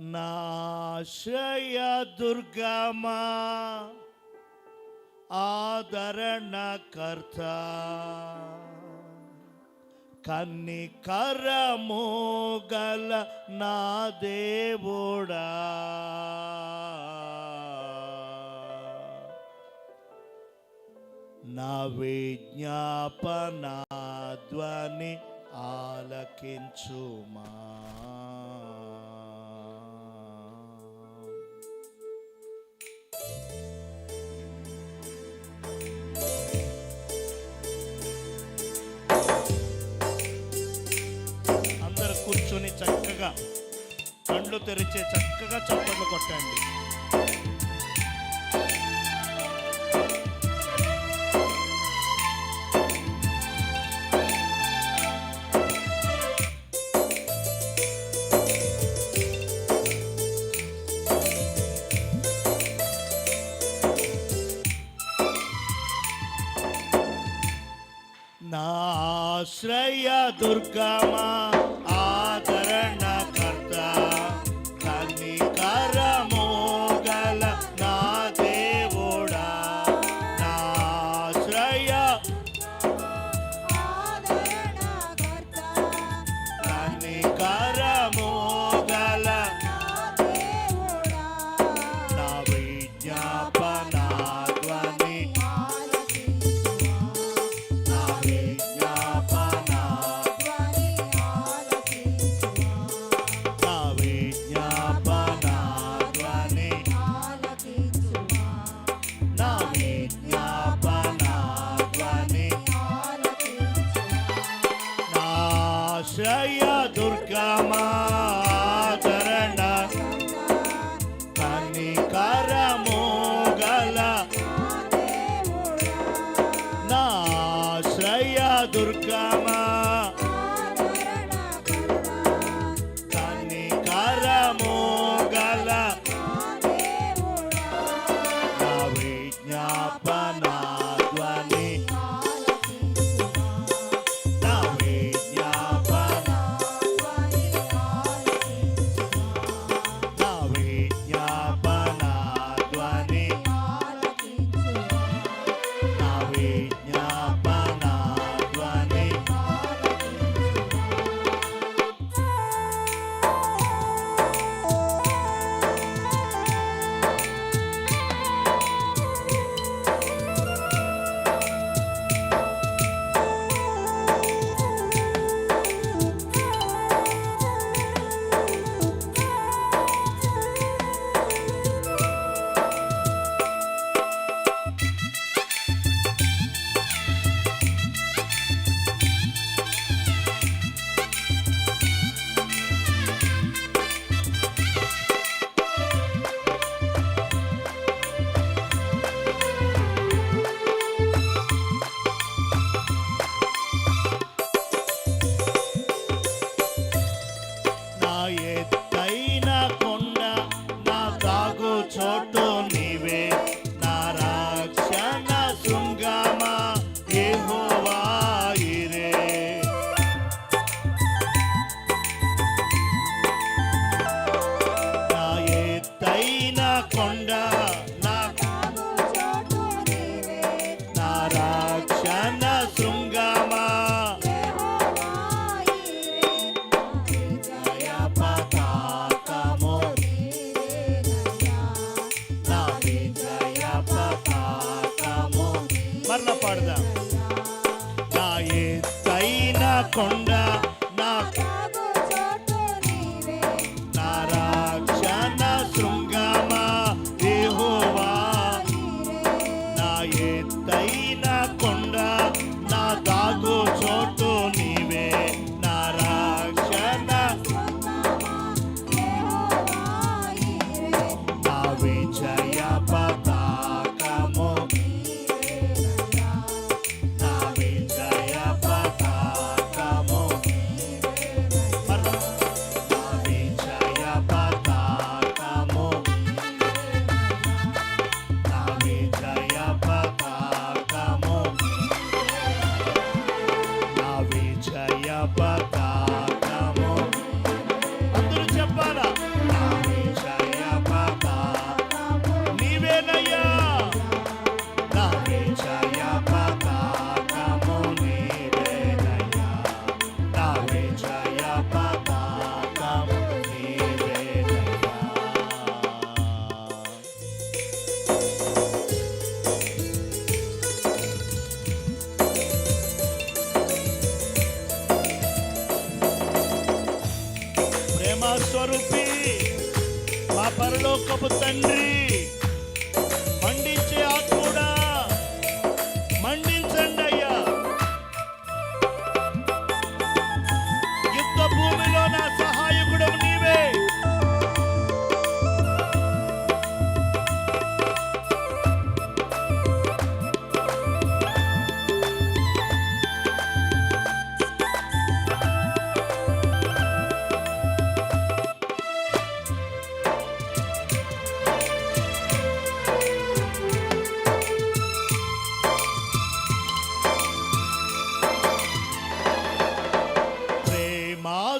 నాశ్రయ దుర్గమా ఆదరణకర్త కన్నికరము గల నా దేవుడా నా విజ్ఞాపన ధ్వని ఆలకించుమా. అందరూ కూర్చొని చక్కగా కళ్ళు తెరిచే చక్కగా చప్పట్లు కొట్టండి. నాశ్రయ దుర్గమా ఆదరణకర్త కన్నికరము గల నా దేవుడా నాశ్రయ కన్నికరము గల నా విజ్ఞాపన ధ్వని ఆశ్రయ దుర్గమా ఆదరణ కన్నికరము గల నా ఆశ్రయ దుర్గమా కన్నికరము గల నా విజ్ఞాపన ధ్వని ఎత్తైన కొండ నా దాగు చోటు నీవే నా రక్షణ శృంగమా యెహోవా ఈరే నా ఎత్తైన కొండ నా రక్షణ శృంగమా మరల పాడదా నా ఎత్తైన కొండ నా రక్షణ శృంగమా యెహోవా నా ఎత్తైన కొండ నా దాగు చోటు నీవే నా రక్షణ నా విజయ పతాకము నా విజయ పతాకము స్వరూపి మా పరలోకపు తండ్రి, మండించే ఆత్ముడా మండించండి అయ్యా. యుద్ధ భూమిలో నా సహాయకుడు నీవే.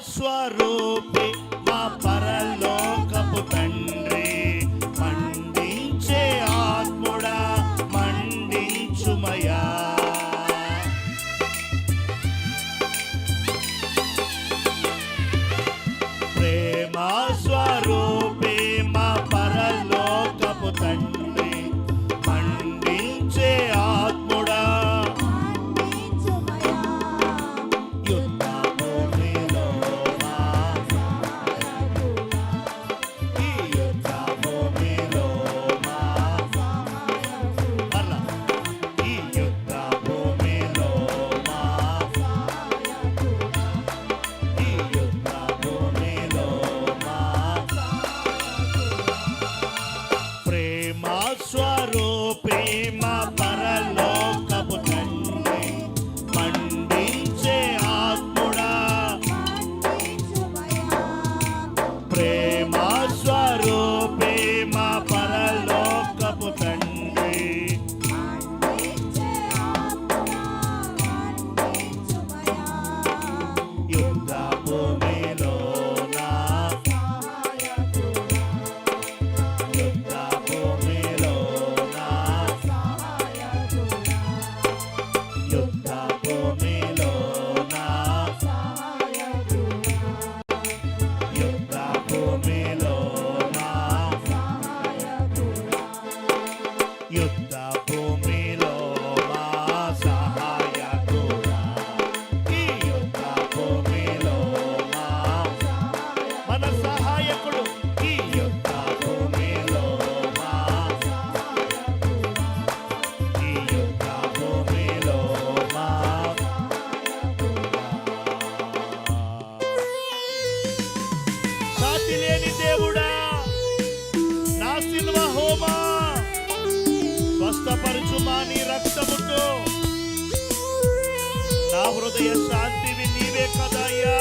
స్వరూపి మా పరలోకపు తండ్రి, మండించే ఆత్ముడా మండించుమయా. ప్రేమ స్వరూపి మా పరలోకపు తండ్రి, మండించే ఆత్ముడా స్వరూపి మా పరలోకపు తండ్రి, మండించే ఆత్ముడా. ప్రేమ స్వరూపి మా పరలోకపు తండ్రి, యుద్ధ భూమిలో స్వస్థపరచుమా నీ రక్తముతో. నా హృదయ శాంతివి నీవే కదయ్యా.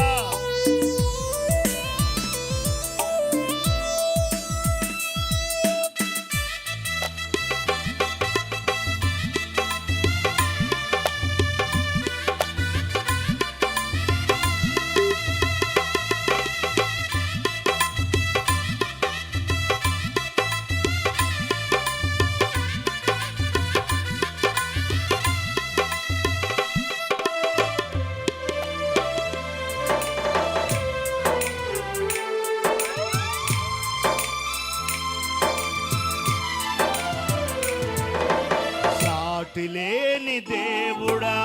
లేని దేవుడా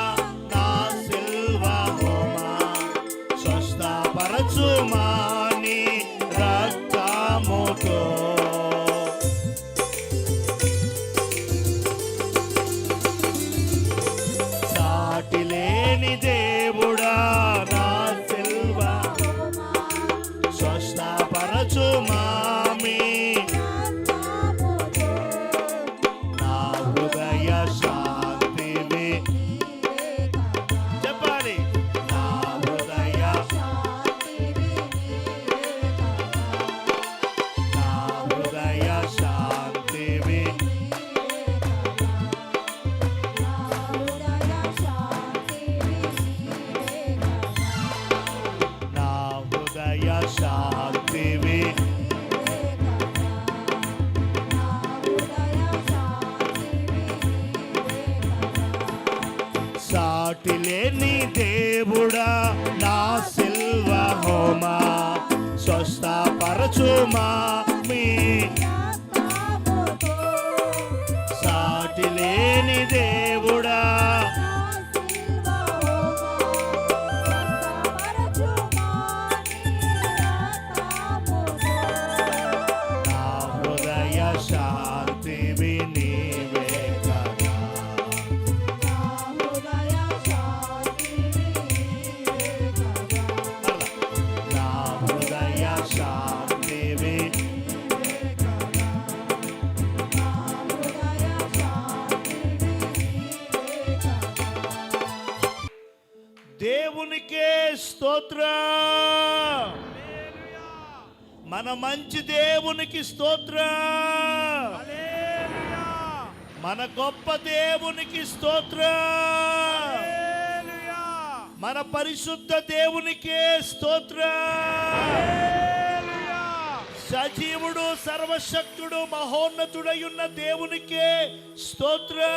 నా సిల్వా హోమా, స్వస్థపరచుమా నీ రక్తముతో. సాటి లేని దేవుడా నా సిల్వా, స్వస్థపరచుమా మీ సాటి లేని దేవుడా నా సిల్వా హోమా, స్వస్థపరచుమా మీ సాటి లేని దేవుడా. స్తోత్రం. మన మంచి దేవునికి స్తోత్రం. మన గొప్ప దేవునికి స్తోత్రం. మన పరిశుద్ధ దేవునికే స్తోత్రం. సజీవుడు, సర్వశక్తుడు, మహోన్నతుడయున్న దేవునికే స్తోత్రం.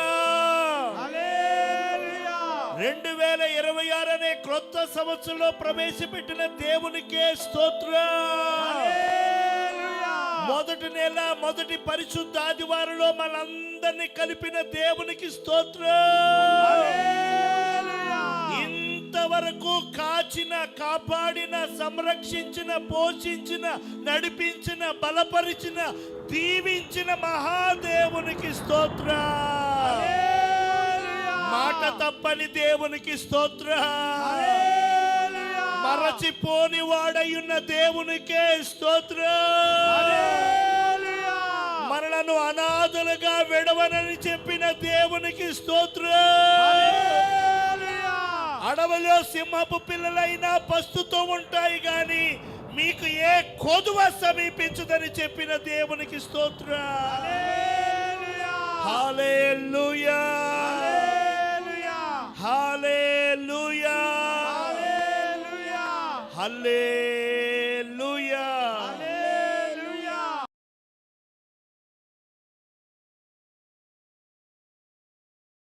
2026 అనే క్రొత్త సంవత్సరంలో ప్రవేశపెట్టిన దేవునికే స్తోత్రం. మొదటి నెల మొదటి పరిశుద్ధ ఆదివారంలో మనందరినీ కలిపిన దేవునికి స్తోత్రం. ఇంతవరకు కాచిన, కాపాడిన, సంరక్షించిన, పోషించిన, నడిపించిన, బలపరిచిన, దీవించిన మహాదేవునికి స్తోత్రం. మాట తప్పని దేవునికి స్తోత్రం. మరచిపోని వాడయున్న దేవునికే స్తోత్రం. మనలను అనాథలుగా విడవనని చెప్పిన దేవునికి స్తోత్రం. అడవిలో సింహపు పిల్లలైనా పస్తుతో ఉంటాయి గాని మీకు ఏ కొదువ సమీపించదని చెప్పిన దేవునికి స్తోత్రం. హల్లెలూయా, హల్లెలూయా, హల్లెలూయా.